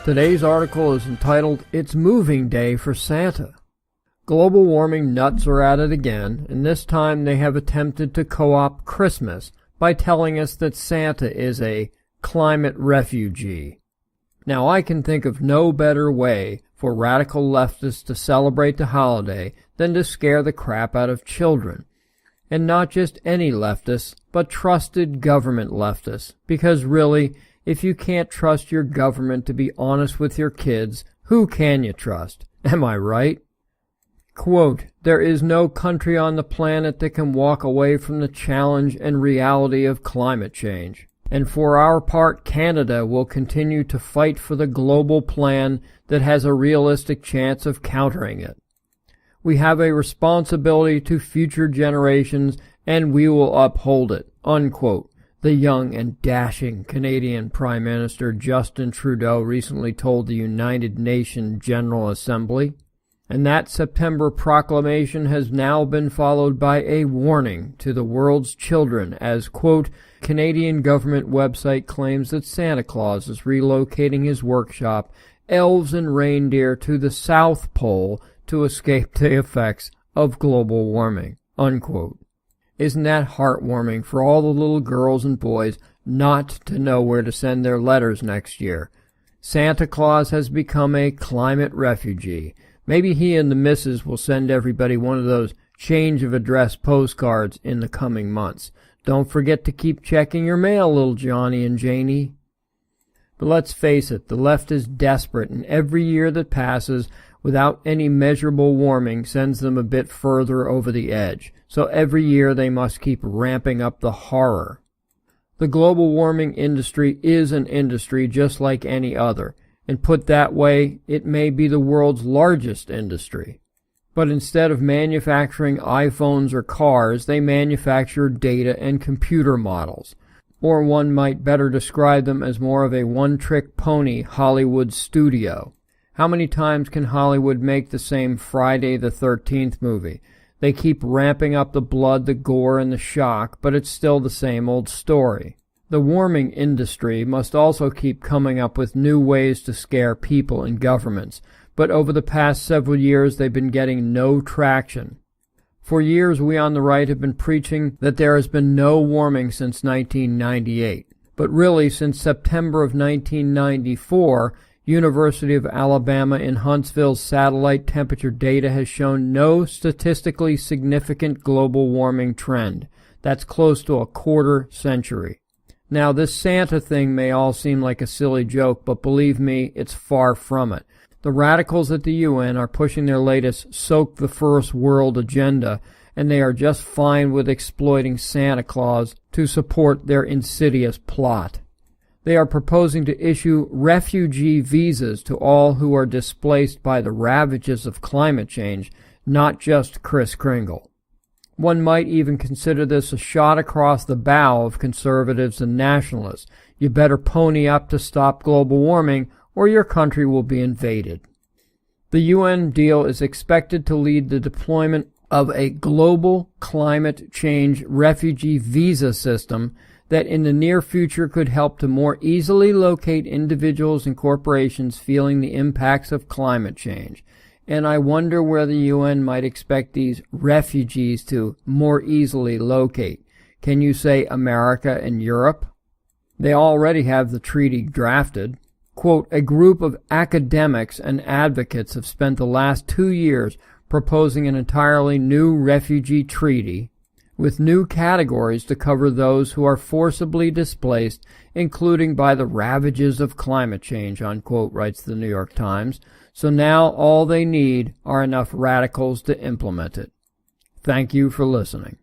Today's article is entitled, "It's Moving Day for Santa." Global warming nuts are at it again, and this time they have attempted to co-opt Christmas by telling us that Santa is a climate refugee. Now, I can think of no better way for radical leftists to celebrate the holiday than to scare the crap out of children. And not just any leftists, but trusted government leftists, because really, if you can't trust your government to be honest with your kids, who can you trust? Am I right? Quote, "There is no country on the planet that can walk away from the challenge and reality of climate change. And for our part, Canada will continue to fight for the global plan that has a realistic chance of countering it. We have a responsibility to future generations, and we will uphold it," unquote. The young and dashing Canadian Prime Minister Justin Trudeau recently told the United Nations General Assembly. And that September proclamation has now been followed by a warning to the world's children as, quote, Canadian government website claims that Santa Claus is relocating his workshop, elves and reindeer, to the South Pole to escape the effects of global warming, unquote. Isn't that heartwarming for all the little girls and boys not to know where to send their letters next year? Santa Claus has become a climate refugee. Maybe he and the missus will send everybody one of those change of address postcards in the coming months. Don't forget to keep checking your mail, little Johnny and Janie. But let's face it, the left is desperate, and every year that passes without any measurable warming sends them a bit further over the edge. So every year they must keep ramping up the horror. The global warming industry is an industry just like any other, and put that way, it may be the world's largest industry. But instead of manufacturing iPhones or cars, they manufacture data and computer models. Or one might better describe them as more of a one-trick pony Hollywood studio. How many times can Hollywood make the same Friday the 13th movie? They keep ramping up the blood, the gore, and the shock, but it's still the same old story. The warming industry must also keep coming up with new ways to scare people and governments, but over the past several years they've been getting no traction. For years we on the right have been preaching that there has been no warming since 1998, but really since September of 1994, University of Alabama in Huntsville's satellite temperature data has shown no statistically significant global warming trend. That's close to a quarter century. Now, this Santa thing may all seem like a silly joke, but believe me, it's far from it. The radicals at the UN are pushing their latest Soak the First World agenda, and they are just fine with exploiting Santa Claus to support their insidious plot. They are proposing to issue refugee visas to all who are displaced by the ravages of climate change, not just Kris Kringle. One might even consider this a shot across the bow of conservatives and nationalists. You better pony up to stop global warming, or your country will be invaded. The UN deal is expected to lead the deployment of a global climate change refugee visa system that in the near future could help to more easily locate individuals and corporations feeling the impacts of climate change. And I wonder where the UN might expect these refugees to more easily locate. Can you say America and Europe? They already have the treaty drafted. Quote, "A group of academics and advocates have spent the last 2 years proposing an entirely new refugee treaty with new categories to cover those who are forcibly displaced, including by the ravages of climate change," unquote, writes the New York Times. So now all they need are enough radicals to implement it. Thank you for listening.